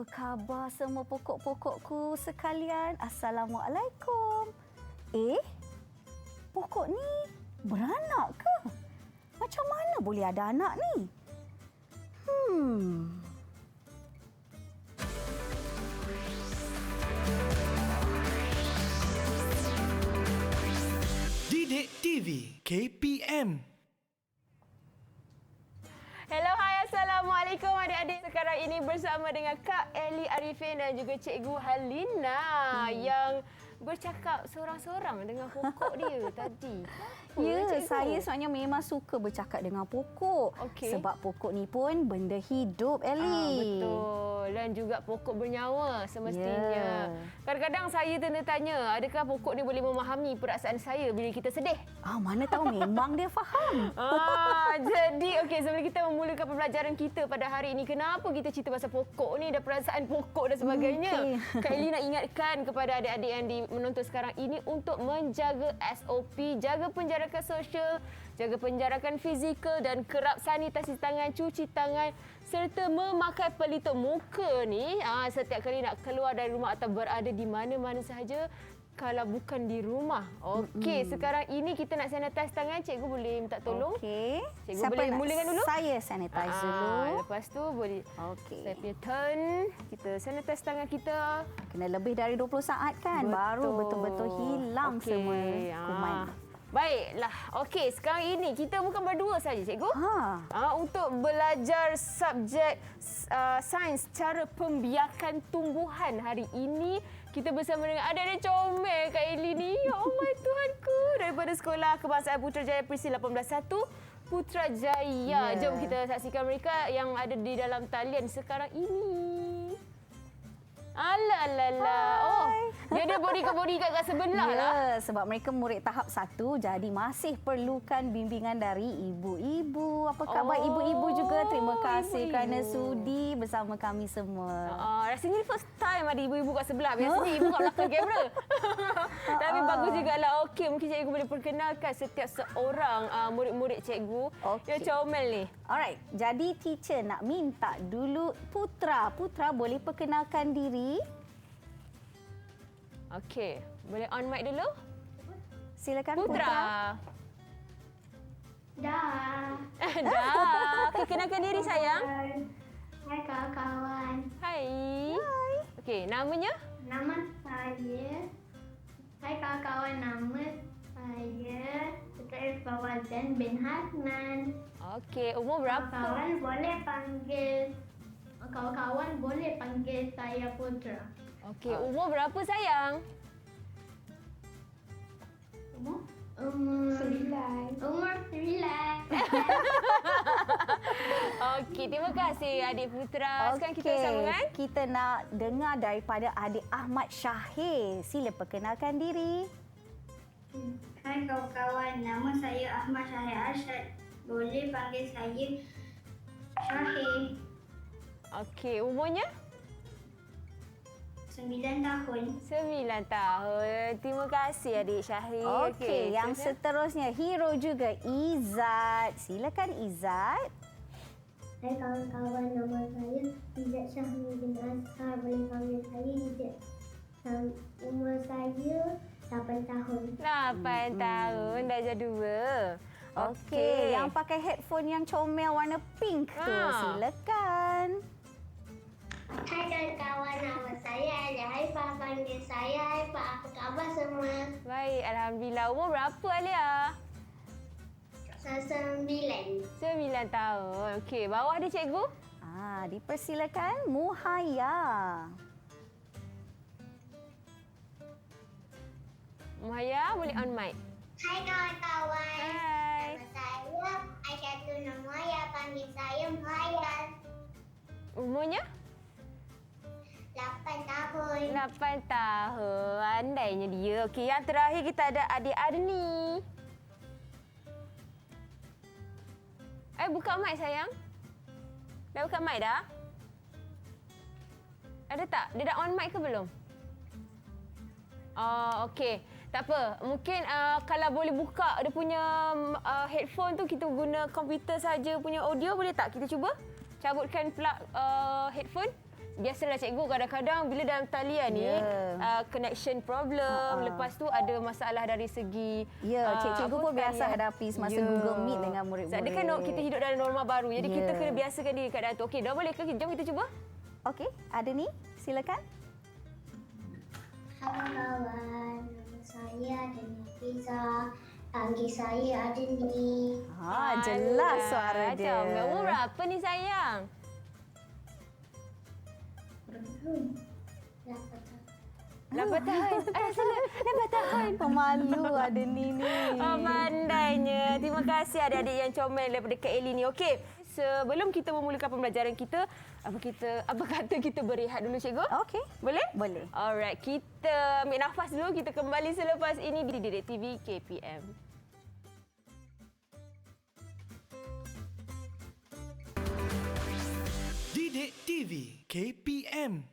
Apa khabar semua pokok-pokokku sekalian? Assalamualaikum. Pokok ni beranak ke? Macam mana boleh ada anak ni? Didik TV KPM. Hello, hai, Assalamualaikum adik-adik. Sekarang ini bersama dengan Kak Ellie Arifin dan juga Cikgu Halina yang bercakap seorang-seorang dengan pokok dia tadi. Ya, Cikgu? saya sebenarnya memang suka bercakap dengan pokok. Okey. Sebab pokok ni pun benda hidup, Ellie. Betul. Dan juga pokok bernyawa semestinya. Ya. Kadang-kadang saya tanya, adakah pokok ni boleh memahami perasaan saya bila kita sedih? Mana tahu memang dia faham. Jadi, okey, sebelum kita memulakan pembelajaran kita pada hari ini, kenapa kita cerita pasal pokok ni dan perasaan pokok dan sebagainya? Okey. Kak Ellie nak ingatkan kepada adik-adik yang menonton sekarang ini untuk menjaga SOP, jaga penjarakan sosial, jaga penjarakan fizikal dan kerap sanitasi tangan, cuci tangan serta memakai pelitup muka ni setiap kali nak keluar dari rumah atau berada di mana-mana sahaja kalau bukan di rumah. Okey, sekarang ini kita nak sanitize tangan. Cikgu boleh minta tolong? Okey. Cikgu Siapa boleh nak? mulakan dulu? Saya sanitize dulu. Lepas tu boleh. Okey. Saya punya turn. Kita sanitize tangan kita. Kena lebih dari 20 saat kan? Baru betul-betul hilang Okey. semua kuman. Baiklah. Okey, sekarang ini kita bukan berdua saja, cikgu. Untuk belajar subjek sains cara pembiakan tumbuhan hari ini, kita bersama dengan adik-adik comel Kak Ellie ni. Ya Allah, Tuhanku. Daripada Sekolah Kebangsaan Putrajaya Perisi 181 Putrajaya. Ya. Jom kita saksikan mereka yang ada di dalam talian sekarang ini. Alah. Dia ada bodyguard kat sebelah lah. Ya, sebab mereka murid tahap 1 jadi masih perlukan bimbingan dari ibu-ibu. Apa khabar ibu-ibu juga? Terima kasih ibu-ibu. kerana sudi bersama kami semua. Rasanya ni first time ada ibu-ibu kat sebelah. Biasanya ibu kat belakang kamera. Tapi bagus jugalah. Okey, mungkin cikgu boleh perkenalkan setiap seorang murid-murid cikgu Okey. yang comel ni. Alright, jadi teacher nak minta dulu Putra. Putra boleh perkenalkan diri? Okey, boleh on mic dulu? Silakan Putra. Dah. Dah. Okey, kenalkan diri sayang. Hai kawan-kawan. Hai. Okey, namanya? Nama saya. Hai kawan-kawan, nama saya Putera Fawazan bin Hasnan. Okey, umur berapa? Kawan-kawan boleh panggil saya Putera. Okey, umur berapa sayang? Umur 9. Umur 9. Okey, terima kasih adik Putra. Sekarang kita sambungan. Kita nak dengar daripada adik Ahmad Syahir. Sila perkenalkan diri. Hai kawan-kawan, nama saya Ahmad Syahir Arsyad. Boleh panggil saya Syahir. Okey, umurnya? 9 tahun. 9 tahun. Terima kasih adik Syahir. Okey, yang silakan. seterusnya hero juga Izzat. Silakan Izzat. Hai kawan-kawan, nama saya Izzat Syahmi bin Azhar. Boleh panggil saya Izzat. Umur saya 8 tahun. 8 tahun, darjah 2. Okey, yang pakai headphone yang comel warna pink tu. Silakan. Hai kawan-kawan, nama saya Alia Haifah. Panggil saya Haifah. Apa khabar semua? Baik, Alhamdulillah. Umur berapa Alia? Saya 9. 9 tahun. Okey, bawah dia cikgu. Dipersilakan Muhaya. Muhaya, boleh on mic. Hai kawan-kawan. Hai. Nama saya Aisyatun Namaya. Panggil saya Muhayyan. Umurnya? 8 tahun. 8 tahun. Andainya dia. Okey, yang terakhir kita ada adik Arni. Buka mic sayang. Dah buka mic dah? Ada tak? Dia dah on mic ke belum? Okey. Tak apa. Mungkin kalau boleh buka dia punya headphone tu, kita guna komputer saja punya audio, boleh tak? Kita cuba? cabutkan plug headphone. Biasalah cikgu kadang-kadang bila dalam talian ni connection problem, lepas tu ada masalah dari segi cikgu pun biasa hadapi semasa Google Meet dengan murid-murid. Dia kan kita hidup dalam norma baru. Jadi kita kena biasakan diri keadaan tu. Okey, dah boleh ke? Jom kita cuba. Okey, ada ni. Silakan. Halo kawan, nama saya Adani Fiza. Panggil saya Adani. Jelas suara dia. Macam umur berapa ni sayang? Belum. 8 tahun. Salah. 8 tahun. Pemalu Adani ni. Pandainya. Terima kasih adik-adik yang comel daripada Kak Eli ni. Okey, sebelum kita memulakan pembelajaran kita, apa kata kita berehat dulu cikgu? Okey. Boleh? Boleh. Alright, kita ambil nafas dulu. Kita kembali selepas ini di Didik TV KPM. Didik TV KPM.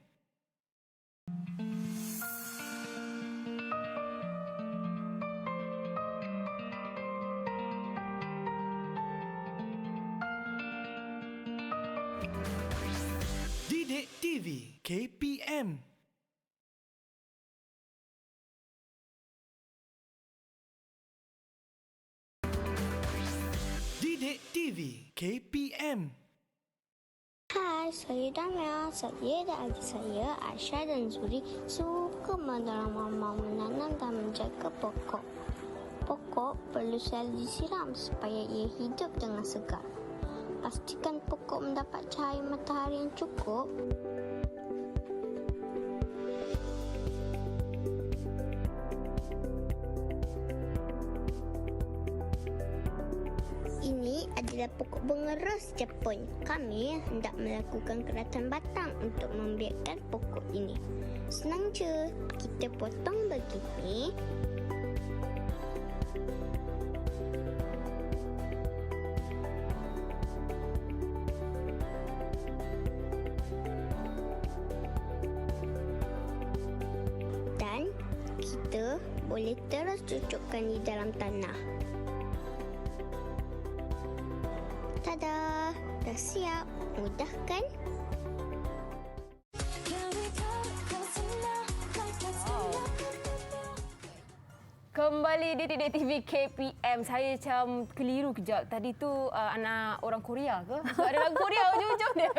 Didik TV KPM. Didik TV KPM. Hai, saya Damia. Saya dan adik saya, Aisyah dan Zuri, suka menanam dan menjaga pokok. Pokok perlu selalu disiram supaya ia hidup dengan segar. Pastikan pokok mendapat cahaya matahari yang cukup. Ini adalah pokok bunga ros Jepun. Kami hendak melakukan keratan batang untuk membiakkan pokok ini. Senang je, kita potong begini. Dan kita boleh terus cucukkan di dalam tanah. Tada! Dah siap. Mudah kan? Kembali di Didik TV KPM. Saya macam keliru kejap. Tadi tu anak orang Korea ke? Sebab ada lagu Korea ujung-ujung dia.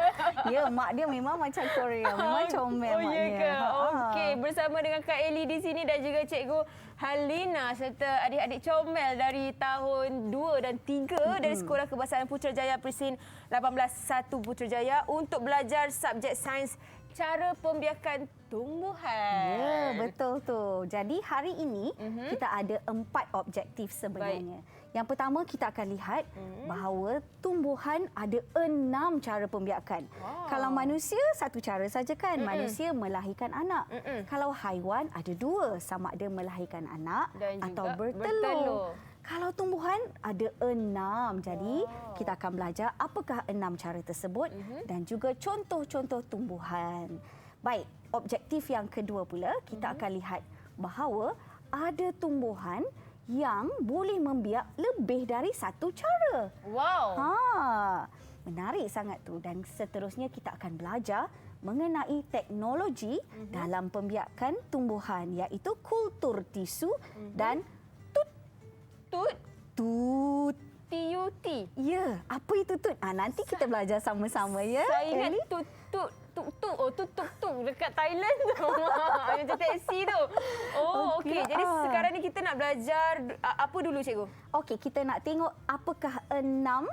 Ya, mak dia memang macam Korea. Memang comel Oh, ya maknya. ke? Okey, bersama dengan Kak Eli di sini dan juga Cikgu Halina serta adik-adik comel dari tahun 2 dan 3 dari Sekolah Kebahasaan Putrajaya Presin 18 1 Putrajaya untuk belajar subjek sains cara pembiakan tumbuhan. Ya, betul tu. Jadi hari ini kita ada 4 objektif sebenarnya. Yang pertama kita akan lihat bahawa tumbuhan ada 6 cara pembiakan. Kalau manusia satu cara saja kan, manusia melahirkan anak. Kalau haiwan ada 2, sama ada melahirkan anak Dan atau juga bertelur. Kalau tumbuhan ada 6. Jadi kita akan belajar apakah 6 cara tersebut dan juga contoh-contoh tumbuhan. Baik, objektif yang kedua pula kita akan lihat bahawa ada tumbuhan yang boleh membiak lebih dari satu cara. Wow. Menarik sangat tu. Dan seterusnya kita akan belajar mengenai teknologi dalam pembiakan tumbuhan, iaitu kultur tisu dan Tut. TUT. Ya, apa itu tut? Nanti kita belajar sama-sama ya. Saya ingat Eli? tut. Oh, tut dekat Thailand tu. Macam taksi tu. Oh, okey. Jadi sekarang ni kita nak belajar apa dulu cikgu? Okey, kita nak tengok apakah 6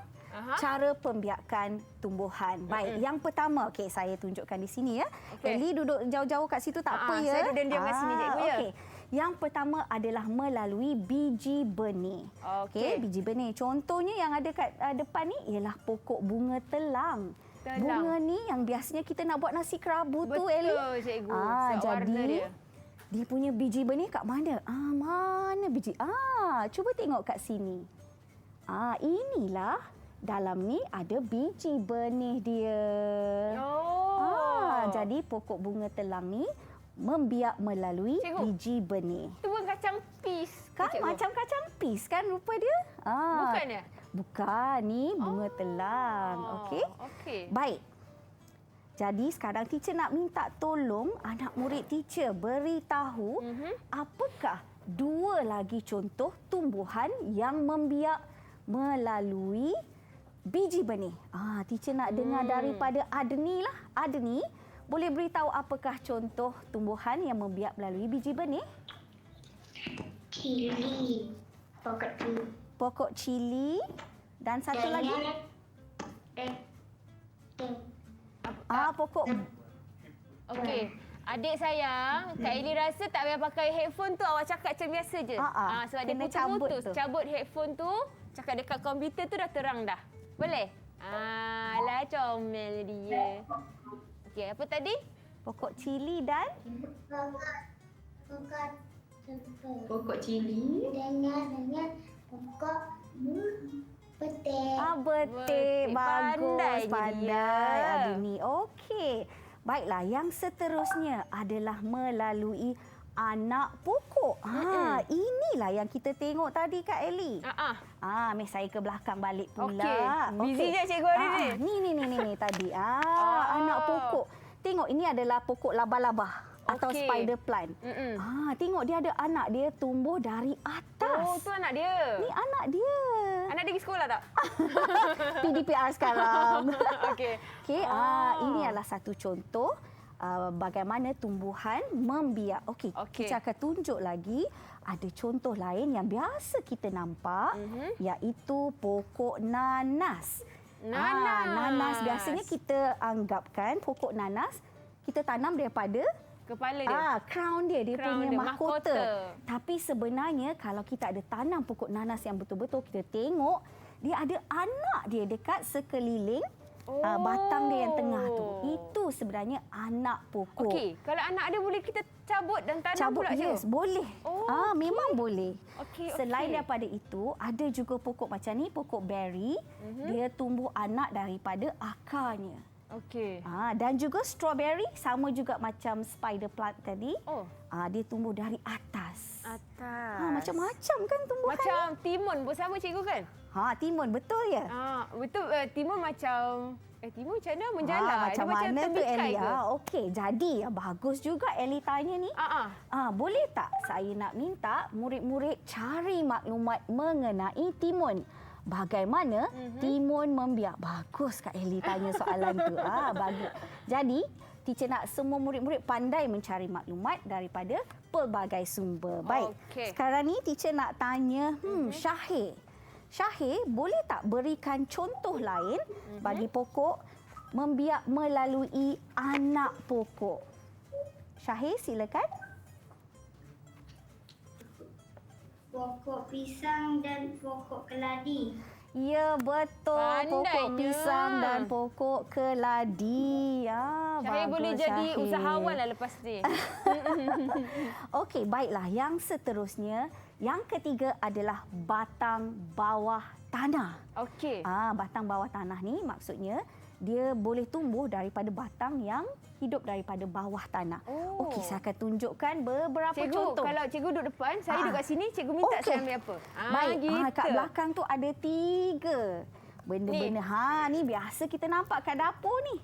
cara pembiakan tumbuhan. Baik, yang pertama, okey, saya tunjukkan di sini ya. Eli duduk jauh-jauh kat situ tak apa ya. Saya duduk diam kat sini cikgu ya. Okey. Yang pertama adalah melalui biji benih. Okey, biji benih. Contohnya yang ada kat depan ni ialah pokok bunga telang. Bunga ni yang biasanya kita nak buat nasi kerabu tu, Eli. Betul, cikgu. Sebab warna Jadi dia punya biji benih kat mana? Mana biji? Cuba tengok kat sini. Inilah dalam ni ada biji benih dia. Jadi pokok bunga telang ni membiak melalui biji benih. Itu bukan kacang pis. Kan cikgu? macam kacang pis kan rupa dia? Bukan ya? Bukan, ni bunga telang. Okey. Okey. Baik. Jadi sekarang teacher nak minta tolong anak murid teacher beritahu apakah dua lagi contoh tumbuhan yang membiak melalui biji benih. Teacher nak dengar daripada Adni lah. Adni, boleh beritahu apakah contoh tumbuhan yang membiak melalui biji benih? Cili. Pokok cili. Pokok cili dan satu lagi? Pokok. Okey. Adik sayang, Kak Eli rasa tak payah pakai headphone tu, awak cakap macam biasa je. Sebab dia Kena cabut putus. tu. Cabut headphone tu, cakap dekat komputer tu dah terang dah. Boleh? Lah comel dia. Okey, apa tadi? Pokok cili dan? Pokok cili. Dengan pokok petik. Betul. Bagus. Pandai Pandai. dia. Adni. Okey. Baiklah, yang seterusnya adalah melalui anak pokok. Inilah yang kita tengok tadi Kak Eli. Meh saya ke belakang balik pula. Okey. Busy je Cikgu hari ni. Ni tadi. Anak pokok. Tengok, ini adalah pokok laba-laba atau Okey. spider plant. Tengok dia ada anak dia tumbuh dari atas. Oh, tu anak dia. Ni anak dia. Anak dia pergi sekolah tak? PDPR sekarang. Okey. Okey, ini adalah satu contoh bagaimana tumbuhan membiak. Okey, kita akan tunjuk lagi ada contoh lain yang biasa kita nampak, iaitu pokok nanas. Nanas biasanya kita anggapkan pokok nanas kita tanam daripada Kepala dia. crown dia Crown punya dia, mahkota. mahkota. Tapi sebenarnya kalau kita ada tanam pokok nanas yang betul-betul kita tengok, dia ada anak dia dekat sekeliling batang dia yang tengah tu. Itu sebenarnya anak pokok. Okey, kalau anak dia boleh kita cabut dan tanam pula Yes, boleh. Memang boleh. Okey. Selain daripada itu, ada juga pokok macam ni, pokok berry. Dia tumbuh anak daripada akarnya. Okey. Dan juga strawberry sama juga macam spider plant tadi. Dia tumbuh dari atas. Macam-macam kan tumbuhan. Macam timun pun sama cikgu kan? Timun betul ya? Betul. Timun macam timun macam mana menjala? Macam dia mana tu terbikai Eli? ke? Okey, jadi bagus juga Eli tanya ni. Boleh tak saya nak minta murid-murid cari maklumat mengenai timun? Bagaimana timun membiak? Bagus Kak Eli tanya soalan tu. Bagus. Jadi, teacher nak semua murid-murid pandai mencari maklumat daripada pelbagai sumber. Baik. Okey. Sekarang ni teacher nak tanya, Syahir. Syahir, boleh tak berikan contoh lain bagi pokok membiak melalui anak pokok? Syahir, silakan. Pokok pisang dan pokok keladi. Ya, betul. Pokok Pandainya. pisang dan pokok keladi. Syahir boleh jadi Syahir. usahawan lah lepas ni. Okey, baiklah. Yang seterusnya, yang ketiga adalah batang bawah tanah. Okey. Batang bawah tanah ni maksudnya dia boleh tumbuh daripada batang yang hidup daripada bawah tanah. Okey, saya akan tunjukkan beberapa Cikgu, contoh. kalau cikgu duduk depan, saya duduk kat sini, cikgu minta saya ambil apa? Baik, gitu. kat belakang tu ada 3 benda-benda. Ni biasa kita nampak kat dapur ni.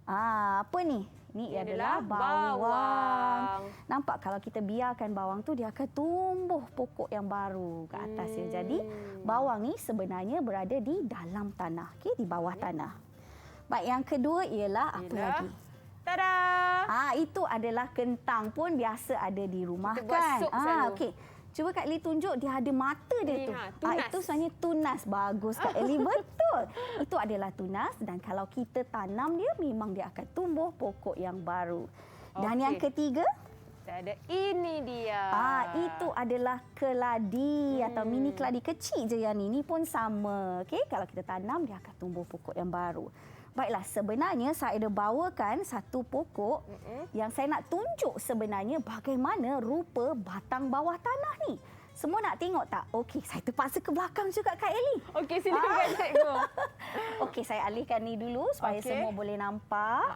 Apa ni? Ini adalah bawang. Nampak kalau kita biarkan bawang tu, dia akan tumbuh pokok yang baru ke atas. Jadi, bawang ni sebenarnya berada di dalam tanah. Di bawah tanah. Baik, yang kedua ialah apa lagi? Tada! Itu adalah kentang pun biasa ada di rumah Kita buat kan. sup selalu. Okey. Cuba Kak Eli tunjuk dia ada mata dia tu. Tunas. Itu sebenarnya tunas. Bagus Kak Eli, betul. Itu adalah tunas dan kalau kita tanam dia memang dia akan tumbuh pokok yang baru. Dan yang ketiga, ada ini dia. itu adalah keladi atau mini keladi kecil je yang ni. Ini pun sama. Okey, kalau kita tanam dia akan tumbuh pokok yang baru. Baiklah, sebenarnya saya ada bawakan satu pokok yang saya nak tunjuk sebenarnya bagaimana rupa batang bawah tanah ni. Semua nak tengok tak? Okey, saya terpaksa ke belakang juga Kak Eli. Okey, silakan cikgu. Okey, saya alihkan ni dulu supaya semua boleh nampak.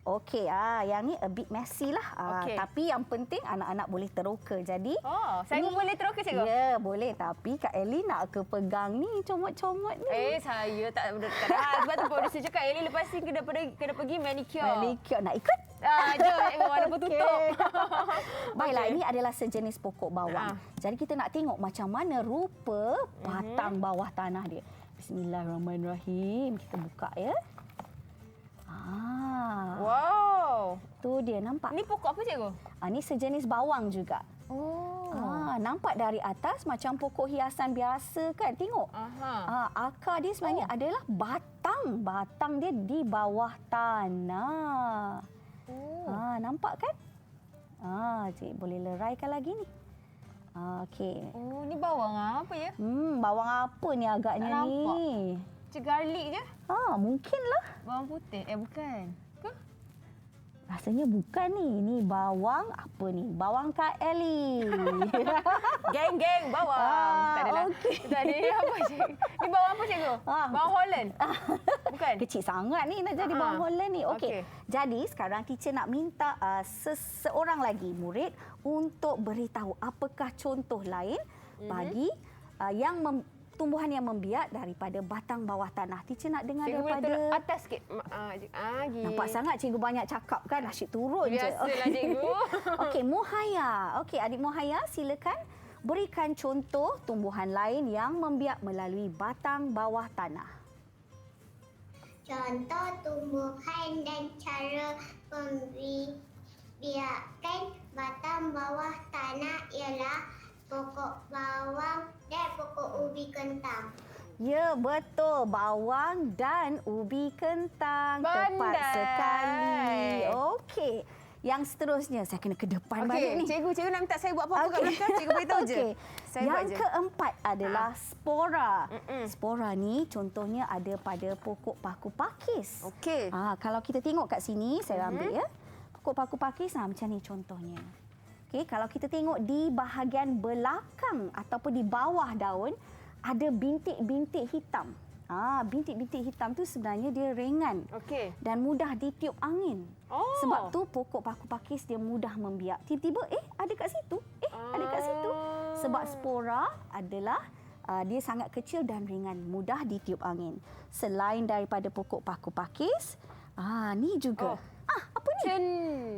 Okey, yang ni a bit messy lah. Okey. Tapi yang penting anak-anak boleh teroka. Jadi Saya pun boleh teroka, cikgu? Ya, boleh. Tapi Kak Ellie nak ke pegang ni, comot-comot ni. Saya tak dah. Sebab tu producer cakap, Ellie lepas ni kena pergi manicure. Manicure. Nak ikut? Jom, walaupun tutup. Baiklah, ini adalah sejenis pokok bawang. Jadi kita nak tengok macam mana rupa batang bawah tanah dia. Bismillahirrahmanirrahim. Kita buka ya. Wow. Tu dia, nampak? Ni pokok apa, cikgu? Ni sejenis bawang juga. Oh. Nampak dari atas macam pokok hiasan biasa kan? Tengok. Akar dia sebenarnya adalah batang. Batang dia di bawah tanah. Nampak kan? Cik boleh leraikan lagi ni. Okey. Oh, ni bawang apa ya? Bawang apa ni agaknya Tak ni? nampak. Macam garlic je. Mungkinlah. Bawang putih. Bukan. Ke? Rasanya bukan ni. Ni bawang apa ni? Bawang Kak Ellie. Geng-geng bawang. Tak adalah. Okey. Tak ada apa, cikgu. Ni bawang apa, cikgu? Bawang Holland? Bukan? Kecil sangat ni nak jadi bawang Holland ni. Okey. Okey. Jadi sekarang teacher nak minta seseorang lagi murid untuk beritahu apakah contoh lain bagi tumbuhan yang membiak daripada batang bawah tanah. Teacher nak dengar Cikgu boleh daripada turun atas sikit. Nampak sangat cikgu banyak cakap kan, asyik turun je. Biasalah, cikgu. Okey, Muhaya. Okey, adik Muhaya silakan berikan contoh tumbuhan lain yang membiak melalui batang bawah tanah. Contoh tumbuhan dan cara pembiakan batang bawah tanah ialah pokok bawang dan pokok ubi kentang. Ya, betul. Bawang dan ubi kentang. Tepat sekali. Okey. Yang seterusnya, saya kena ke depan balik ni. Cikgu nak minta saya buat apa-apa kat belakang. Cikgu beritahu je. Saya Yang buat je. keempat adalah spora. Spora ni contohnya ada pada pokok paku pakis. Okey. Kalau kita tengok kat sini, saya ambil ya. Pokok paku pakis macam ni contohnya. Okey, kalau kita tengok di bahagian belakang ataupun di bawah daun ada bintik-bintik hitam. Bintik-bintik hitam tu sebenarnya dia ringan. Okey. Dan mudah ditiup angin. Sebab tu pokok paku pakis dia mudah membiak. Tiba-tiba ada kat situ. Ada kat situ. Sebab spora adalah dia sangat kecil dan ringan, mudah ditiup angin. Selain daripada pokok paku pakis, ni juga. Apa ni?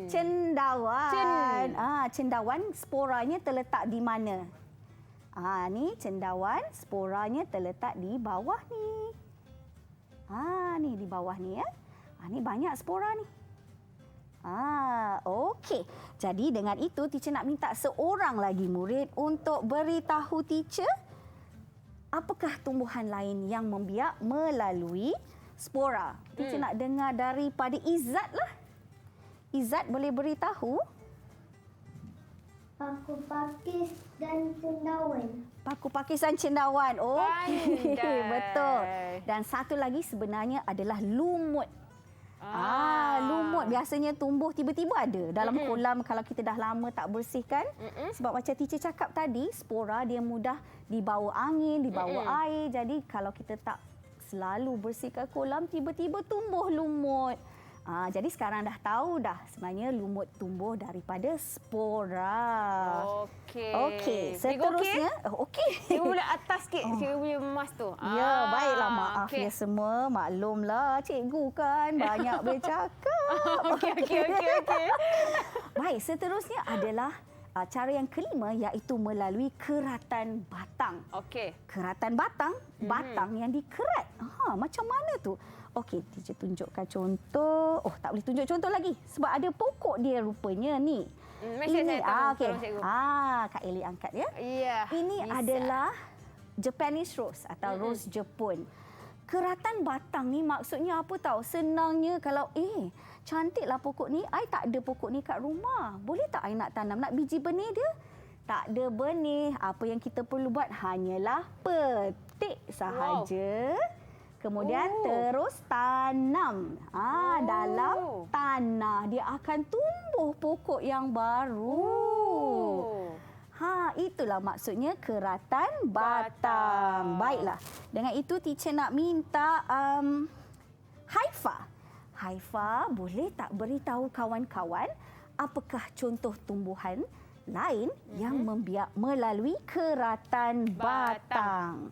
Cendawan. Cendawan sporanya terletak di mana? Ni cendawan sporanya terletak di bawah ni. Ni di bawah ni ya. Ni banyak spora ni. Okey. Jadi dengan itu teacher nak minta seorang lagi murid untuk beritahu teacher apakah tumbuhan lain yang membiak melalui spora. Teacher nak dengar daripada Izzat lah. Izzat boleh beritahu? Paku pakis dan cendawan. Paku pakis dan cendawan. Okey, Pandai. betul. Dan satu lagi sebenarnya adalah lumut. Lumut biasanya tumbuh tiba-tiba ada dalam kolam kalau kita dah lama tak bersihkan. Sebab macam teacher cakap tadi, spora dia mudah dibawa angin, dibawa air. Jadi kalau kita tak selalu bersihkan kolam, tiba-tiba tumbuh lumut. Jadi sekarang dah tahu dah sebenarnya lumut tumbuh daripada spora. Okey. Seterusnya, okey. Cikgu boleh atas sikit. Cikgu punya emas tu. Ya, baiklah. Maaf ya semua. Maklumlah cikgu kan banyak bercakap. Okey. Baik, seterusnya adalah cara yang kelima iaitu melalui keratan batang. Okey. Keratan batang, batang yang dikerat. Macam mana tu? Okey, teacher tunjukkan contoh. Tak boleh tunjuk contoh lagi sebab ada pokok dia rupanya ni. Ini okey. Kak Ellie angkat ya. Ya. Ini adalah Japanese rose atau rose Jepun. Keratan batang ni maksudnya apa tahu? Senangnya kalau cantiklah pokok ni, I tak ada pokok ni kat rumah. Boleh tak I nak tanam? Nak biji benih dia? Tak ada benih. Apa yang kita perlu buat hanyalah petik sahaja. Kemudian terus tanam. Dalam tanah dia akan tumbuh pokok yang baru. Itulah maksudnya keratan batang. Baiklah. Dengan itu teacher nak minta Haifa. Haifa, boleh tak beritahu kawan-kawan apakah contoh tumbuhan lain yang membiak melalui keratan batang?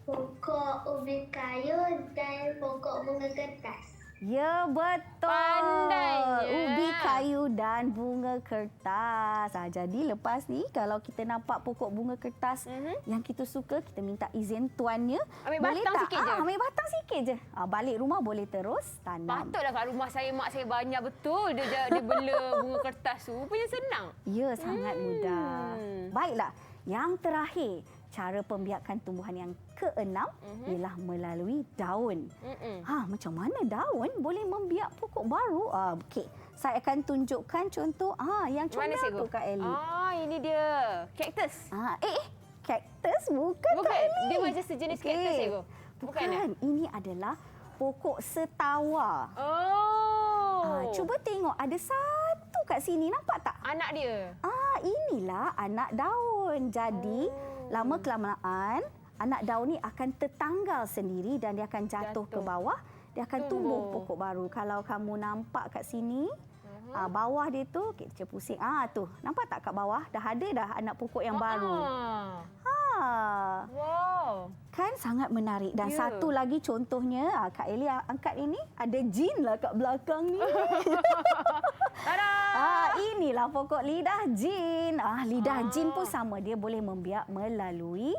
Pokok ubi kayu dan pokok bunga kertas. Ya, betul. Pandainya. Ubi kayu dan bunga kertas. Jadi lepas ni kalau kita nampak pokok bunga kertas yang kita suka, kita minta izin tuannya. Ambil boleh batang tak? sikit je. Ambil batang sikit je. Balik rumah boleh terus tanam. Patutlah kat rumah saya, mak saya banyak betul dia bela bunga kertas tu. Rupanya senang. Ya, sangat mudah. Baiklah, yang terakhir, cara pembiakan tumbuhan yang keenam ialah melalui daun. Macam mana daun boleh membiak pokok baru? Okey, saya akan tunjukkan contoh yang Mana comel cikgu? tu Kak Ellie. Ini dia. Kaktus. Kaktus bukan Kak Ellie. Dia macam sejenis kaktus, cikgu. Bukan. Ini adalah pokok setawa. Cuba tengok, ada satu kat sini, nampak tak? Anak dia. Inilah anak daun. Jadi, lama-kelamaan anak daun ni akan tertanggal sendiri dan dia akan jatuh ke bawah. Dia akan tumbuh pokok baru. Kalau kamu nampak kat sini, bawah dia tu, kita pusing. Tu, nampak tak kat bawah? Dah ada dah anak pokok yang baru. Wow. Kan sangat menarik. Dan satu lagi contohnya, Kak Ellie angkat ini, ada jin lah kat belakang ni. Inilah pokok lidah jin. Lidah jin pun sama, dia boleh membiak melalui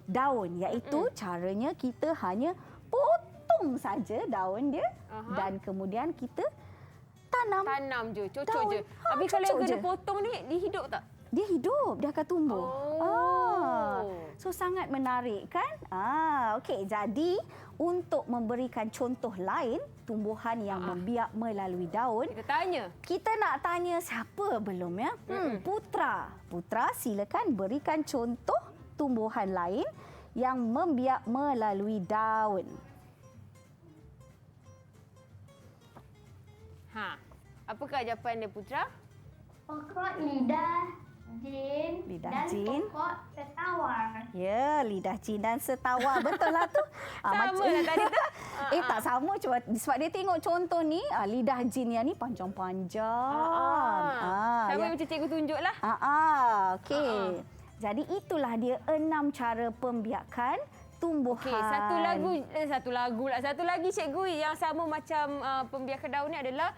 daun, iaitu caranya kita hanya potong saja daun dia dan kemudian kita tanam. Tanam je, cocok Daun. je. Habis kalau Cocok kena je. potong ni, dia hidup tak? Dia hidup, dia akan tumbuh. Oh. So sangat menarik kan? Okey, jadi untuk memberikan contoh lain tumbuhan yang membiak melalui daun, kita nak tanya siapa belum ya? Putra. Putra, silakan berikan contoh tumbuhan lain yang membiak melalui daun. Apakah jawapan dia, Putra? Pokok lidah jin Lidah dan jin. pokok setawar. Ya, lidah jin dan setawar. Betul lah tu. Sama lah tadi tu. Tak sama. Cuba, sebab dia tengok contoh ni, lidah jin yang ni panjang-panjang. Sama macam cikgu tunjuk lah. Okey. Jadi itulah dia 6 cara pembiakan tumbuhan. Okey, satu lagi cikgu yang sama macam pembiakan daun ni adalah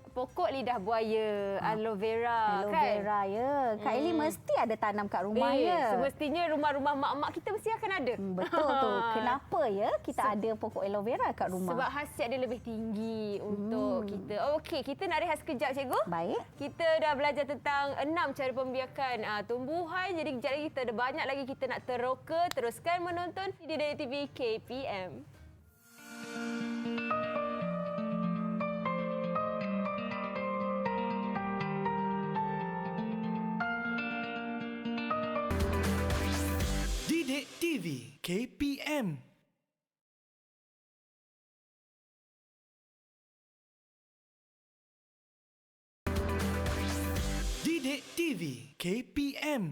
pokok lidah buaya, aloe vera. Aloe kan? vera, ya. Kak Ellie mesti ada tanam kat rumah, ya. Semestinya rumah-rumah mak-mak kita mesti akan ada. Betul tu. Kenapa ya kita ada pokok aloe vera kat rumah? Sebab khasiat dia lebih tinggi untuk kita. Okey, kita nak rehat sekejap, cikgu. Baik. Kita dah belajar tentang 6 cara pembiakan tumbuhan. Jadi kejap lagi kita ada banyak lagi kita nak teroka. Teruskan menonton di Didik TV KPM. Didik TV KPM. Didik TV KPM.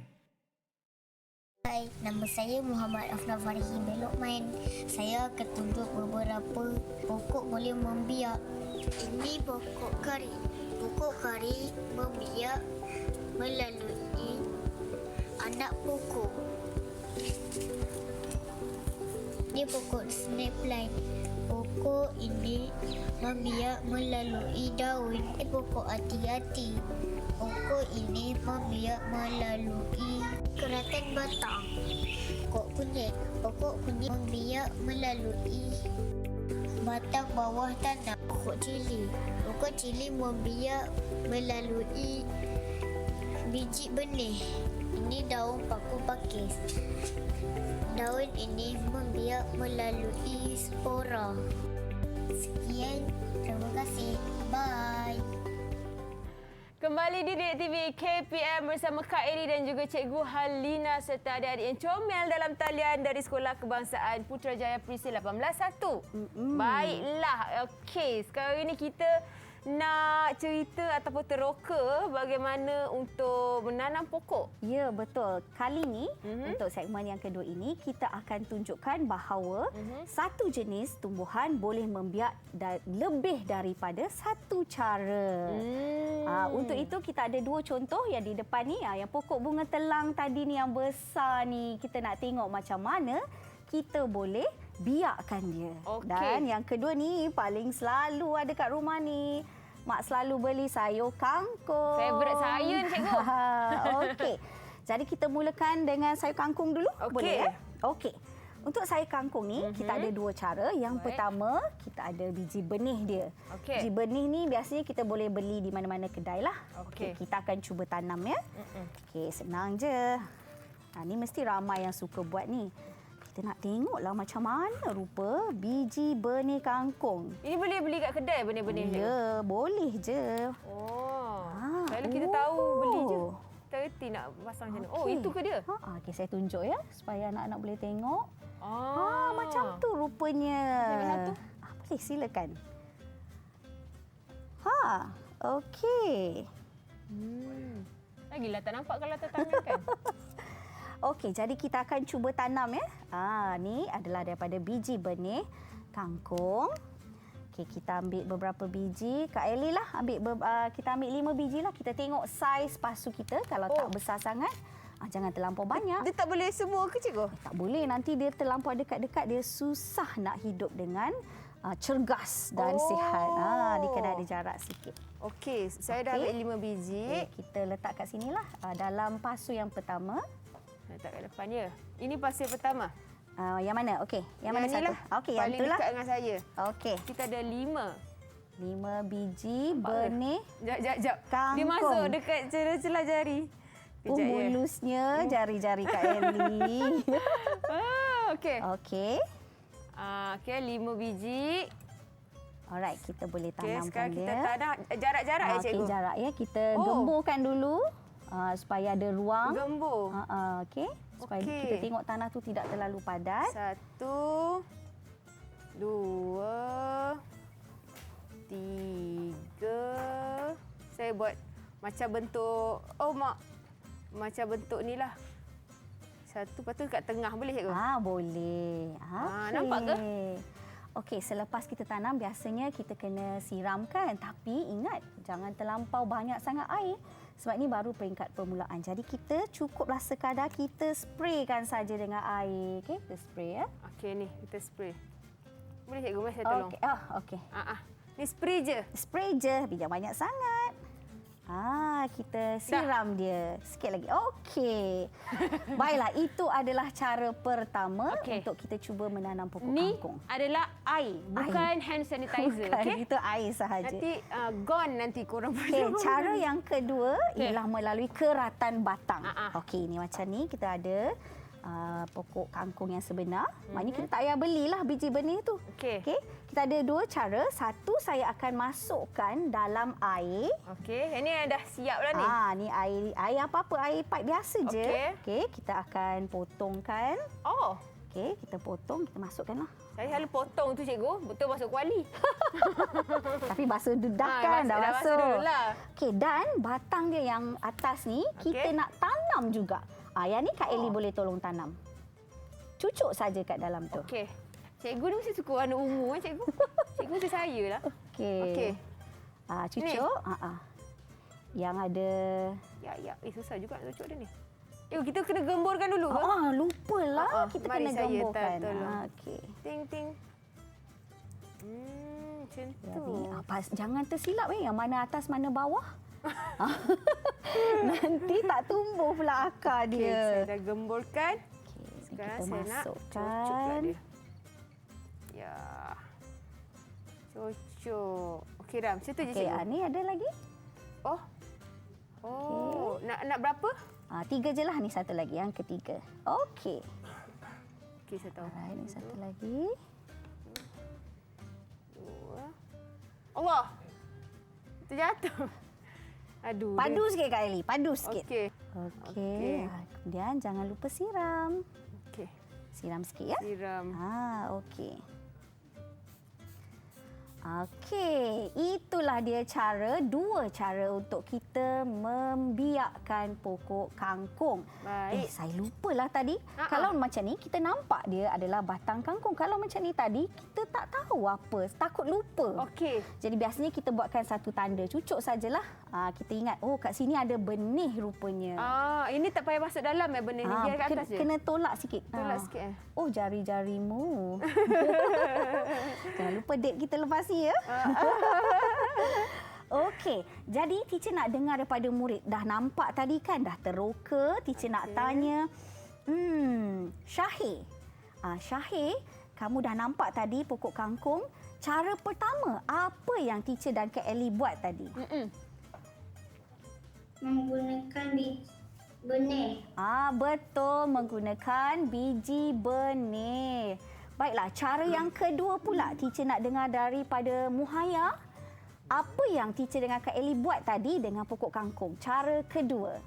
Hai, nama saya Muhammad Afnaf Farihi Belokman. Saya akan tunjuk beberapa pokok boleh membiak. Ini pokok kari. Pokok kari membiak melalui anak pokok. Ini pokok snake plant. Pokok ini membiak melalui daun. Pokok hati-hati. Pokok ini membiak melalui keratan batang. Pokok kunyit. Pokok kunyit membiak melalui batang bawah tanah. Pokok cili. Pokok cili membiak melalui biji benih. Ini daun paku pakis. Daun ini membiak melalui spora. Sekian, terima kasih. Bye. Kembali di Didik TV KPM bersama Kak Ellie dan juga Cikgu Halina serta adik-adik yang comel dalam talian dari Sekolah Kebangsaan Putrajaya Perisai 181. Baiklah. Okey, sekarang ini kita nak cerita ataupun teroka bagaimana untuk menanam pokok. Ya, betul. Kali ni untuk segmen yang kedua ini kita akan tunjukkan bahawa satu jenis tumbuhan boleh membiak lebih daripada satu cara. Untuk itu kita ada dua contoh yang di depan ni. Yang pokok bunga telang tadi ni yang besar ni, kita nak tengok macam mana kita boleh biakkan dia. Okey. Dan yang kedua ni paling selalu ada kat rumah ni. Mak selalu beli sayur kangkung. Favourite saya ni, cikgu. Okey. Jadi kita mulakan dengan sayur kangkung dulu. Okey. Boleh ya? Okey. Untuk sayur kangkung ni, kita ada dua cara. Yang pertama, kita ada biji benih dia. Okey. Biji benih ni biasanya kita boleh beli di mana-mana kedai lah. Okey. Kita akan cuba tanam ya. Okey, senang je. Ni mesti ramai yang suka buat ni. Kita nak tengoklah macam mana rupa biji benih kangkung. Ini boleh beli kat kedai benih-benih ni? Ya, boleh je. Oh. Ah, Selalu kita tahu beli je. Tak reti nak pasang macam mana. Oh, itu ke dia? Okey, saya tunjuk ya supaya anak-anak boleh tengok. Ah, Macam tu rupanya. Macam tu? Boleh silakan. Okey. Lagilah tak nampak kalau tertanam kan? Okey, jadi kita akan cuba tanam ya. Ni adalah daripada biji benih kangkung. Okey, kita ambil beberapa biji. Kak Eli lah kita ambil 5 biji lah. Kita tengok saiz pasu kita. Kalau tak besar sangat, jangan terlampau banyak. Dia tak boleh semua ke, cikgu? Tak boleh, nanti dia terlampau dekat-dekat, dia susah nak hidup dengan cergas dan sihat. Dia kena ada jarak sikit. Okey, saya dah ambil 5 biji. Okey, kita letak kat sinilah dalam pasu yang pertama. Letak kat depan je. Ini pasir pertama. Yang mana? Okey, yang mana satu? Okey, yang paling itulah. dekat dengan saya. Okey, Kita ada 5. 5 biji benih Jap. kangkung. Dia masuk dekat celah-celah jari. Kejap ya. Mulusnya jari-jari Kak Eli. Okey. Okey. Okey, 5 biji. Alright, kita boleh Okey, tanamkan sekarang dia. kita tanam jarak-jarak ya, cikgu? Okey, jarak ya. Kita gemburkan dulu supaya ada ruang. Gembur. Okey. Supaya Okey. kita tengok tanah tu tidak terlalu padat. 1, 2, 3. Saya buat macam bentuk, macam bentuk ni lah. 1, lepas tu kat tengah boleh, cikgu? Boleh. Okey. nampak ke? Okey, selepas kita tanam biasanya kita kena siramkan. Tapi ingat, jangan terlampau banyak sangat air. Sebab ni baru peringkat permulaan. Jadi kita cukuplah sekadar kita spraykan saja dengan air. Okey, kita spray ya. Okey, ni kita spray. Boleh, cikgu? Mari saya tolong. Okey. Okey. Ni spray je. Spray je, jangan banyak sangat. Kita siram dia. Sikit lagi. Okey. Baiklah, itu adalah cara pertama untuk kita cuba menanam pokok kangkung. Ni adalah air, bukan hand sanitizer. Bukan, Okey? itu air sahaja. Nanti gone nanti korang Okey, cara yang kedua ialah melalui keratan batang. Okey. Okey, ni macam ni kita ada pokok kangkung yang sebenar. Maknanya kita tak payah belilah biji benih tu. Okey. Okey, kita ada dua cara. Satu, saya akan masukkan dalam air. Okey, yang ni dah siap dah ni. Ni air apa-apa, air pipe biasa je. Okey, kita akan potongkan. Oh, Okey, kita potong, kita masukkanlah. saya selalu potong tu, cikgu. Betul masuk kuali. Tapi basuh dah kan, dah basuh. dululah. Okey, dan batang dia yang atas ni kita nak tanam juga. Yang ni Kak Eli boleh tolong tanam. Cucuk saja kat dalam tu. Okey. Cikgu ni mesti suka warna ungu, cikgu. Cikgu macam saya lah. Okey. Okey. Cucuk. Yang ada... Ya. Susah juga nak cucuk dia ni. Kita kena gemburkan dulu ke? Lupalah. Kita mari kena saya gemburkan. tolong. Okey. Ting. Macam tu. Jadi, jangan tersilap yang mana atas, mana bawah. Nanti tak tumbuh pula akar Okey, dia. saya dah gemburkan. Okey, Sekarang kita saya nak masukkan. cucuklah dia. Ya. Cucuk. Okey dah, macam tu je, Okey, cikgu. ni ada lagi? Nak berapa? 3 je lah, ni satu lagi, yang ketiga. Okey. Okey, saya tahu. Alright, ni satu lagi. 2. Allah. Terjatuh. Aduh. Padu sikit Kak Eli, padu sikit. Okey. Okey. Kemudian jangan lupa siram. Okey. Siram sikit ya. Siram. Okey. Okey, itulah dia dua cara untuk kita membiakkan pokok kangkung. Baik. Saya lupalah tadi. Kalau macam ni, kita nampak dia adalah batang kangkung. Kalau macam ni tadi, kita tak tahu apa. Takut lupa. Okey. Jadi biasanya kita buatkan satu tanda. Cucuk sajalah. Kita ingat, kat sini ada benih rupanya. Ini tak payah masuk dalam benih ni. Biar kat atas je. Kena tolak sikit. Tolak sikit. Oh, jari-jarimu. Jangan lupa date kita lepas ni ya. Okey, jadi teacher nak dengar daripada murid. Dah nampak tadi kan, dah teroka. Teacher nak tanya, Syahir. Syahir, kamu dah nampak tadi pokok kangkung. Cara pertama, apa yang teacher dan Kak Ellie buat tadi? Menggunakan benih. Betul, menggunakan biji benih. Baiklah, cara yang kedua pula teacher nak dengar daripada Muhaya. Apa yang teacher dengan Kak Ellie buat tadi dengan pokok kangkung? Cara kedua.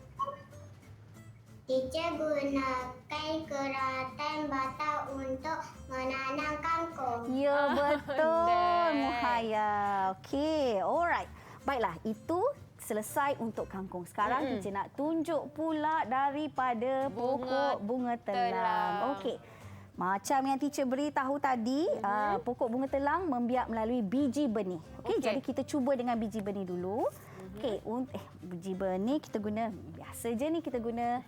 Teacher gunakan keratan batang untuk menanam kangkung. Ya, betul Muhaya. Okey, alright. Baiklah, itu selesai untuk kangkung. Sekarang teacher nak tunjuk pula daripada pokok bunga telang. Okey. Macam yang teacher beritahu tadi, pokok bunga telang membiak melalui biji benih. Okey, jadi kita cuba dengan biji benih dulu. Okey, biji benih kita guna biasa je ni, kita guna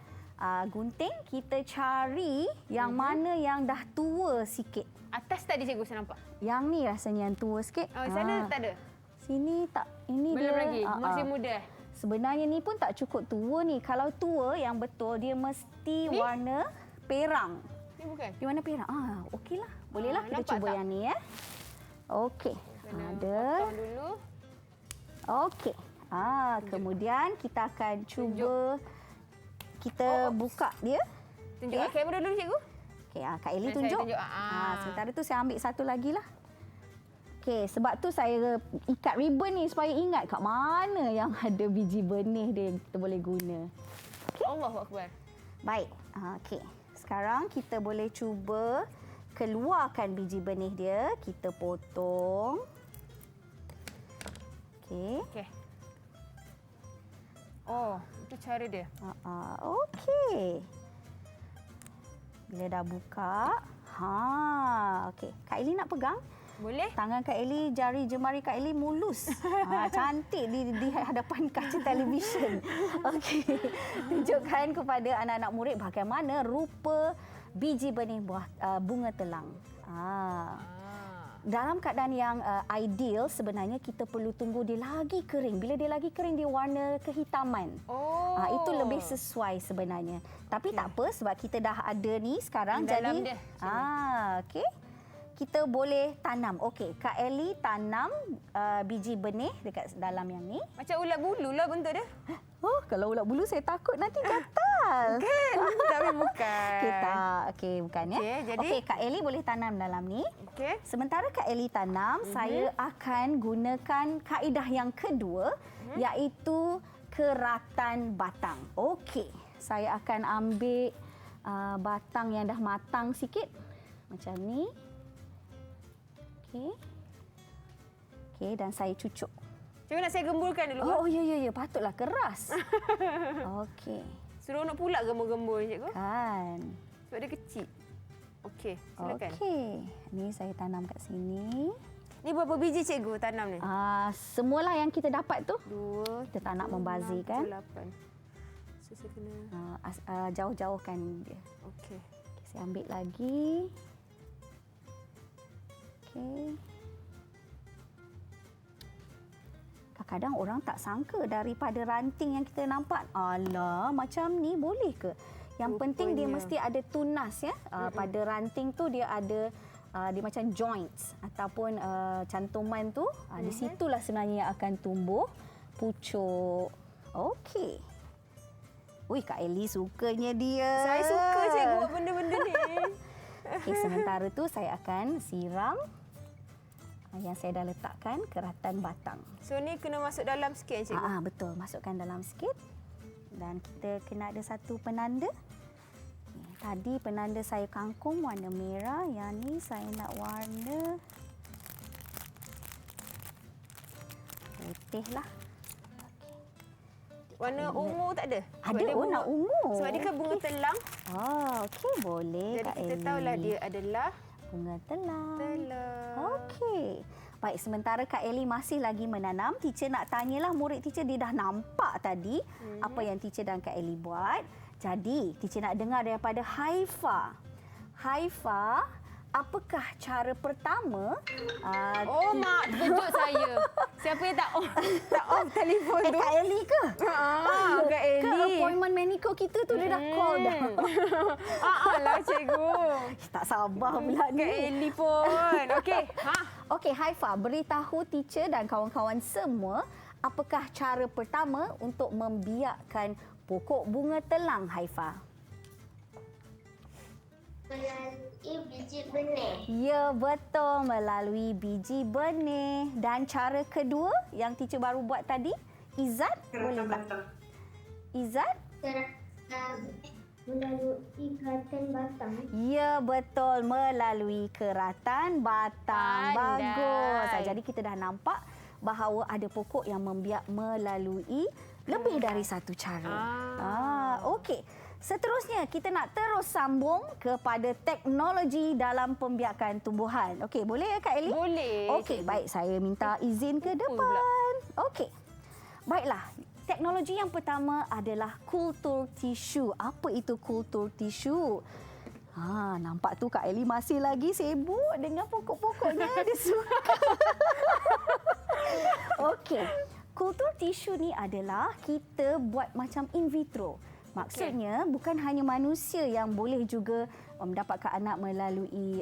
gunting. Kita cari yang mana yang dah tua sikit. Atas tadi cikgu saya nampak. Yang ni rasanya yang tua sikit. Sana tak ada? Sini tak. Ini Belum dia lagi. Masih muda. Sebenarnya ni pun tak cukup tua ni. Kalau tua yang betul dia mesti warna perang. Ni bukan? Di warna perang. Okeylah. Bolehlah kita nampak cuba tak? yang ni ya. Okey. Ada. Potong dulu. Okey. Kemudian kita akan cuba kita buka dia. Tunjuk kat kamera dulu cikgu. Okey, Kak Ellie Saya tunjuk. tunjuk. Sementara tu saya ambil satu lagi lah. Okey, sebab tu saya ikat ribbon ni supaya ingat kat mana yang ada biji benih dia yang kita boleh guna. Allahu Akbar. Baik. Okey. Sekarang kita boleh cuba keluarkan biji benih dia. Kita potong. Okey. Okey. Oh, itu cara dia. Okey. Bila dah buka. Okey. Kak Ellie nak pegang? Boleh? Tangan Kak Ellie, jari jemari Kak Ellie mulus. Cantik di hadapan kaca televisyen. Okey. Tunjukkan kepada anak-anak murid bagaimana rupa biji benih bunga telang. Dalam keadaan yang ideal sebenarnya kita perlu tunggu dia lagi kering. Bila dia lagi kering dia warna kehitaman. Itu lebih sesuai sebenarnya. Tapi tak apa sebab kita dah ada ni sekarang dalam jadi dia. okey. Kita boleh tanam. Okey, Kak Ellie tanam biji benih dekat dalam yang ni. Macam ulat bulu lah bentuk dia. Kalau ulat bulu saya takut nanti gatal. Kan? Tapi bukan. Okey, bukan ya. Okey, jadi? Okey, Kak Ellie boleh tanam dalam ni. Okey. Sementara Kak Ellie tanam, saya akan gunakan kaedah yang kedua iaitu keratan batang. Okey, saya akan ambil batang yang dah matang sikit. Macam ni. Okey, dan saya cucuk. Cikgu nak saya gembulkan dulu. Ya, patutlah keras. Okey. Seronok pula gembul-gembul cikgu. Kan. Sebab dia kecil. Okey, silakan. Okey. Ni saya tanam kat sini. Ni berapa biji cikgu tanam ni? Semualah yang kita dapat tu. 2. Kita tak nak membazir kan. 8. So, saya kena... Jauh-jauhkan dia. Okey. Saya ambil lagi. Okey. Kadang-kadang orang tak sangka daripada ranting yang kita nampak. Alah, macam ni boleh ke? Yang penting dia mesti ada tunas ya. Pada ranting tu dia ada dia macam joints ataupun cantuman tu. Di situlah sebenarnya yang akan tumbuh pucuk. Okey. Kak Ellie sukanya dia. Saya suka cikgu buat benda-benda ni. Okey, sementara tu saya akan siram yang saya dah letakkan keratan batang. So ni kena masuk dalam sikit cikgu. Betul, masukkan dalam sikit. Dan kita kena ada satu penanda. Tadi penanda saya kangkung warna merah, yang ni saya nak warna putih lah. Warna ungu tak ada? Ada dia warna ungu. Sebab dia kan bunga telang. Okey, boleh Jadi Kak kita Ellie. tahulah dia adalah bunga telang. telang. Okey. Baik, sementara Kak Ellie masih lagi menanam, teacher nak tanyalah murid teacher, dia dah nampak tadi apa yang teacher dan Kak Ellie buat. Jadi, teacher nak dengar daripada Haifa. Haifa, apakah cara pertama? Oh, mak, terkejut saya. Siapa yang tak off telefon tu? Kak Ellie ke? Kak Ke Ellie. appointment manicure kita tu dia dah call dah. Lah cikgu. Tak sabar pula Kak ni. Ellie pun. Okey. Okey, Haifa, beritahu teacher dan kawan-kawan semua apakah cara pertama untuk membiakkan pokok bunga telang, Haifa? Melalui biji benih. Ya, betul, melalui biji benih. Dan cara kedua yang teacher baru buat tadi, Izzat, boleh tak? Izzat? Melalui keratan batang. Ya, betul, melalui keratan batang. Pandai. Bagus. Jadi kita dah nampak bahawa ada pokok yang membiak melalui lebih dari satu cara. Okey. Seterusnya, kita nak terus sambung kepada teknologi dalam pembiakan tumbuhan. Okey, boleh ya Kak Ellie? Boleh. Okey, baik. Saya minta izin ke depan. Okey. Baiklah. Teknologi yang pertama adalah kultur tisu. Apa itu kultur tisu? Nampak tu Kak Ellie masih lagi sibuk dengan pokok-pokoknya. Dia suka. Okey. Kultur tisu ni adalah kita buat macam in vitro. Maksudnya bukan hanya manusia yang boleh juga mendapatkan anak melalui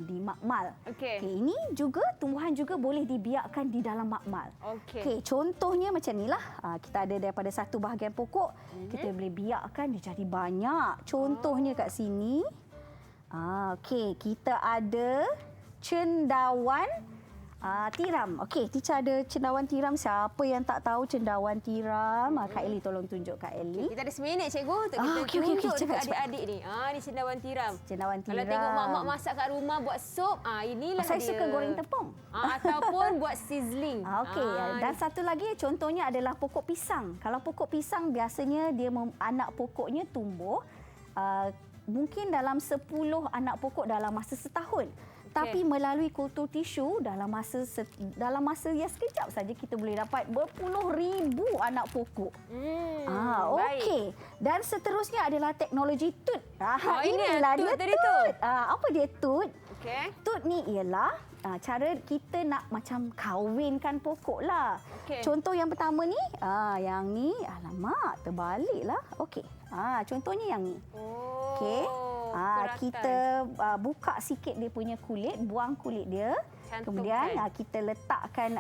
di makmal. Okey. Ini juga tumbuhan juga boleh dibiakkan di dalam makmal. Okey. Contohnya macam inilah. Kita ada daripada satu bahagian pokok, kita boleh biakkan dia jadi banyak. Contohnya kat sini. Okey, kita ada cendawan tiram. Okey, teacher ada cendawan tiram. Siapa yang tak tahu cendawan tiram? Kak Ellie tolong tunjuk Kak Ellie. Kita ada seminit cikgu untuk kita okey, tunjuk cepat, dekat cepat. adik-adik ni. Ni cendawan tiram. Cendawan tiram. Kalau tengok mak-mak masak kat rumah buat sup, inilah Saya dia. suka goreng tepung. Ataupun buat sizzling. Okey, dan satu lagi contohnya adalah pokok pisang. Kalau pokok pisang biasanya dia anak pokoknya tumbuh mungkin dalam 10 anak pokok dalam masa setahun. Tapi melalui kultur tisu dalam masa yang sekejap saja kita boleh dapat berpuluh ribu anak pokok. Okey. Dan seterusnya adalah teknologi tut. Inilah tut dia tadi tut. Apa dia tut? Okey. Tut ni ialah cara kita nak macam kahwinkan pokok lah. Okey. Contoh yang pertama ni, yang ni, alamak, terbaliklah. Okey. Contohnya yang ni. Okey. Keratan. Kita buka sikit dia punya kulit, buang kulit dia. Cantumkan. Kemudian kita letakkan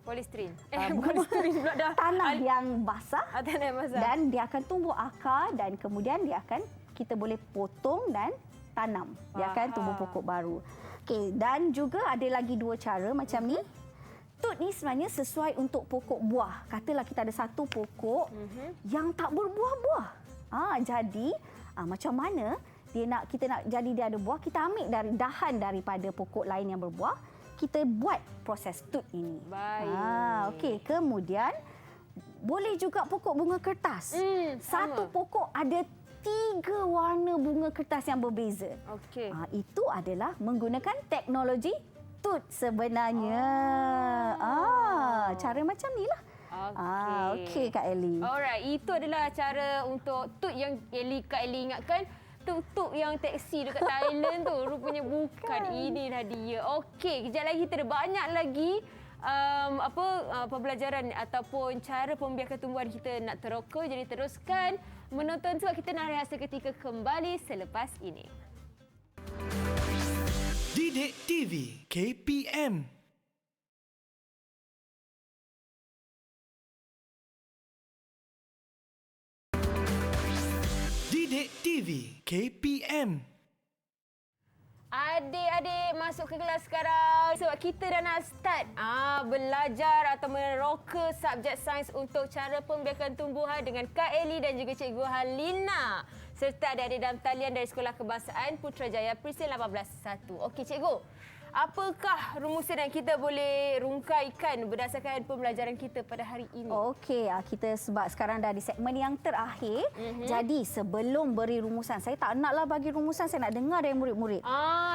Polistirin. polistirin pula dah. tanah yang basah. Tanah yang basah. Dan dia akan tumbuh akar dan kemudian kita boleh potong dan tanam. Dia akan tumbuh pokok baru. Okey, dan juga ada lagi dua cara macam ni. Tut ni sebenarnya sesuai untuk pokok buah. Katalah kita ada satu pokok yang tak berbuah-buah. Jadi macam mana kita nak jadi dia ada buah, kita ambil dari dahan daripada pokok lain yang berbuah, kita buat proses tut ini. Baik. Okey, kemudian boleh juga pokok bunga kertas. Satu pokok ada 3 warna bunga kertas yang berbeza. Okey. Itu adalah menggunakan teknologi tut sebenarnya. Cara macam inilah. Okey Kak Ellie. Alright, itu adalah cara untuk tut yang Kak Ellie ingatkan. Tuk-tuk yang teksi dekat Thailand tu rupanya bukan. Inilah dia. Okey, kejap lagi kita ada banyak lagi pembelajaran ataupun cara pembiakan tumbuhan kita nak teroka. Jadi teruskan menonton sebab kita nak rehat seketika kembali selepas ini. Didik TV KPM. Didik TV KPM. Adik-adik masuk ke kelas sekarang sebab kita dah nak start belajar atau meroka subjek sains untuk cara pembiakan tumbuhan dengan Kak Ellie dan juga Cikgu Halina serta adik-adik dalam talian dari Sekolah Kebahasaan Putrajaya Presiden 18-1. Okey Cikgu, apakah rumusan yang kita boleh rungkaikan berdasarkan pembelajaran kita pada hari ini? Okey, kita sebab sekarang dah di segmen yang terakhir. Jadi sebelum beri rumusan, saya tak naklah bagi rumusan, saya nak dengar dari murid-murid.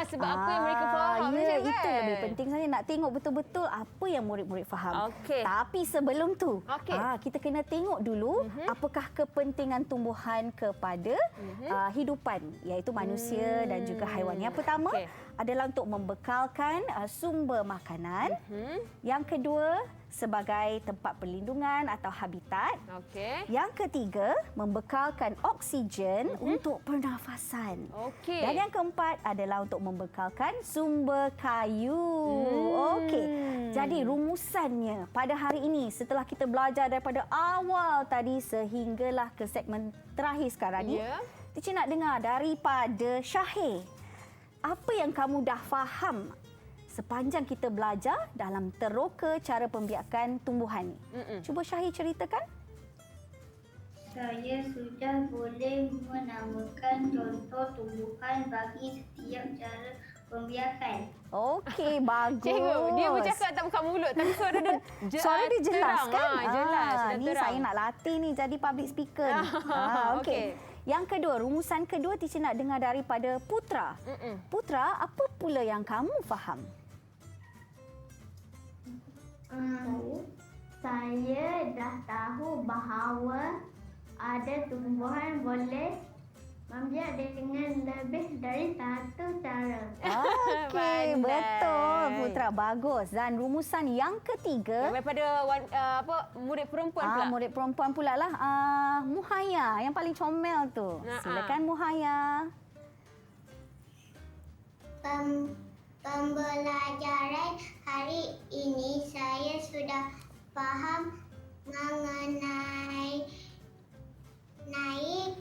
Sebab apa yang mereka faham? Ya, macam itu kan? lebih penting saya nak tengok betul-betul apa yang murid-murid faham. Okey. Tapi sebelum tu, Okey. kita kena tengok dulu apakah kepentingan tumbuhan kepada hidupan, iaitu manusia dan juga haiwan. Yang pertama adalah untuk membekalkan sumber makanan. Yang kedua, sebagai tempat perlindungan atau habitat. Okey. Yang ketiga, membekalkan oksigen untuk pernafasan. Okey. Dan yang keempat adalah untuk membekalkan sumber kayu. Okey. Jadi rumusannya pada hari ini setelah kita belajar daripada awal tadi sehinggalah ke segmen terakhir sekarang ni. Ya. Teacher nak dengar daripada Syahir. Apa yang kamu dah faham sepanjang kita belajar dalam teroka cara pembiakan tumbuhan ni? Cuba Syahir ceritakan. Saya sudah boleh menamakan contoh tumbuhan bagi setiap cara pembiakan. Okey, bagus. Cikgu, dia bercakap tak buka mulut tapi suara dia Suara dia jelas terang. kan? Jelas, sudah ni terang. saya nak latih ni jadi public speaker ni. Okey. Okey. Yang kedua, rumusan kedua teacher nak dengar daripada Putra. Putra, apa pula yang kamu faham? Saya dah tahu bahawa ada tumbuhan boleh membiak dengan lebih dari satu cara. Okey, Pandai. betul Putra, bagus. Dan rumusan yang ketiga, Daripada murid perempuan pula. murid perempuan pula lah. Muhaya, yang paling comel tu. Silakan Muhaya. Pembelajaran hari ini saya sudah faham mengenai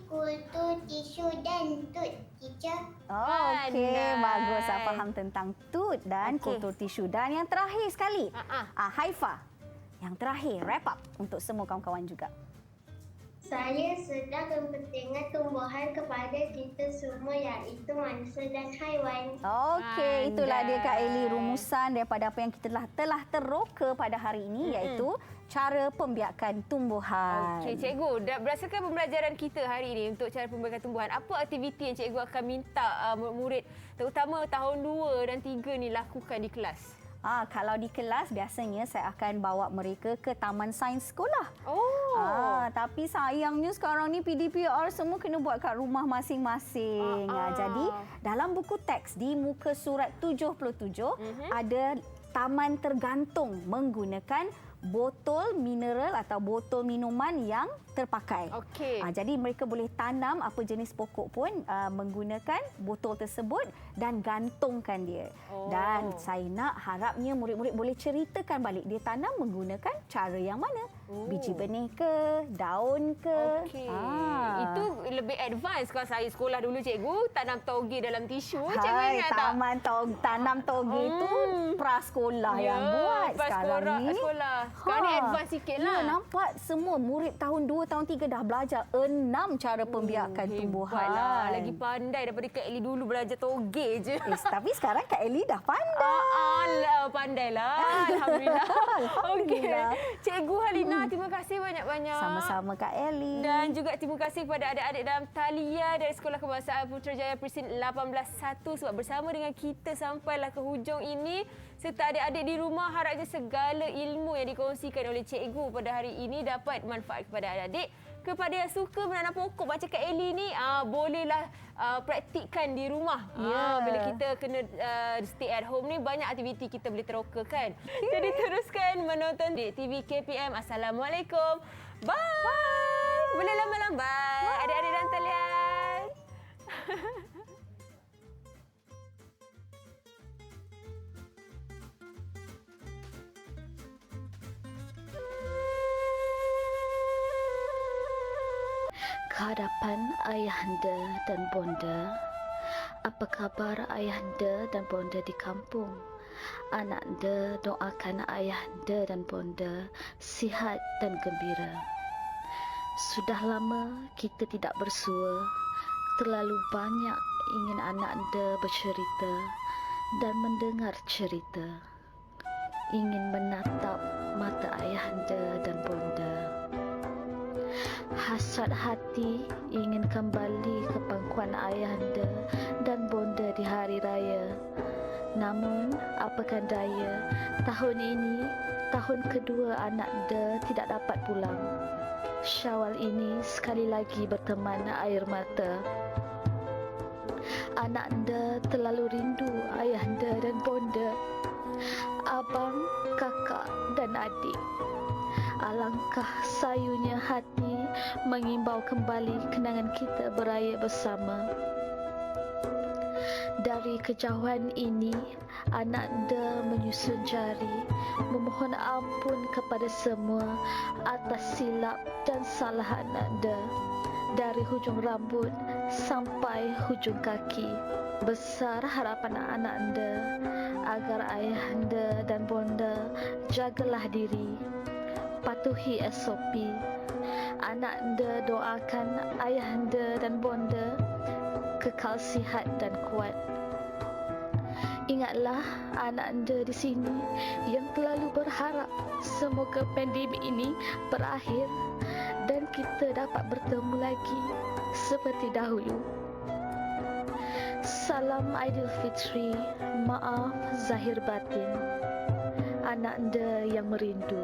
kultur tisu dan tut, teacher. Okey, bagus. Saya faham tentang tut dan Okey. kultur tisu. Dan yang terakhir sekali, Haifa. Yang terakhir, wrap up untuk semua kawan-kawan juga. Saya sedang kepentingan tumbuhan kepada kita semua iaitu manusia dan haiwan. Okey, itulah dia Kak Eli rumusan daripada apa yang kita telah teroka pada hari ini iaitu cara pembiakan tumbuhan. Okey, cikgu, berdasarkan pembelajaran kita hari ini untuk cara pembiakan tumbuhan, apa aktiviti yang cikgu akan minta murid terutama tahun 2 dan 3 ni lakukan di kelas? Kalau di kelas biasanya saya akan bawa mereka ke Taman Sains sekolah. Tapi sayangnya sekarang ni PDPR semua kena buat kat rumah masing-masing. Jadi dalam buku teks di muka surat 77 ada taman tergantung menggunakan botol mineral atau botol minuman yang terpakai. Okey. Jadi mereka boleh tanam apa jenis pokok pun menggunakan botol tersebut dan gantungkan dia. Dan saya nak harapnya murid-murid boleh ceritakan balik dia tanam menggunakan cara yang mana? Biji benih ke, daun ke? Okey. Itu lebih advance kalau saya sekolah dulu cikgu, tanam toge dalam tisu. Cikgu ingat tak? Tanam toge itu prasekolah yang buat. Sekarang ni Sekarang ni advance sikit lah. Ya, nampak semua murid tahun 2, tahun 3 dah belajar 6 cara pembiakan tumbuhan. Lah. Lagi pandai daripada Kak Eli dulu belajar toge je. Tapi sekarang Kak Eli dah pandai. Pandailah. Alhamdulillah. Alhamdulillah. Okey. Cikgu Halina, terima kasih banyak-banyak. Sama-sama Kak Eli. Dan juga terima kasih kepada adik-adik dalam talian dari Sekolah Kebangsaan Putrajaya Presin 18-1 sebab bersama dengan kita sampailah ke hujung ini. Serta adik-adik di rumah, harapnya segala ilmu yang dikongsikan oleh cikgu pada hari ini dapat manfaat kepada adik-adik. Kepada yang suka menanam pokok macam Kak Eli ni, bolehlah praktikkan di rumah. Bila kita kena stay at home ni, banyak aktiviti kita boleh terokakan. Jadi teruskan menonton di TV KPM. Assalamualaikum. Bye. Boleh lambai-lambai adik-adik dan talian. Kehadapan ayahanda dan bonda, apa khabar ayahanda dan bonda di kampung? Anakanda doakan ayahanda dan bonda sihat dan gembira. Sudah lama kita tidak bersua, terlalu banyak ingin anakanda bercerita dan mendengar cerita. Ingin menatap mata ayahanda dan bonda. Hasrat hati ingin kembali ke pangkuan ayahanda dan bonda di hari raya. Namun, apakah daya, tahun ini, tahun kedua anakda tidak dapat pulang. Syawal ini sekali lagi berteman air mata. Anakda terlalu rindu ayahanda dan bonda, abang, kakak dan adik. Alangkah sayunya hati mengimbau kembali kenangan kita beraya bersama. Dari kejauhan ini, anakda menyusun jari, memohon ampun kepada semua atas silap dan salah anakda. Dari hujung rambut sampai hujung kaki, besar harapan anakda agar ayahanda dan bonda jagalah diri, patuhi SOP. Anakda doakan ayahanda dan bonda kekal sihat dan kuat. Ingatlah anakda di sini yang terlalu berharap semoga pandemik ini berakhir dan kita dapat bertemu lagi seperti dahulu. Salam Aidilfitri, maaf zahir batin. Anakda yang merindu.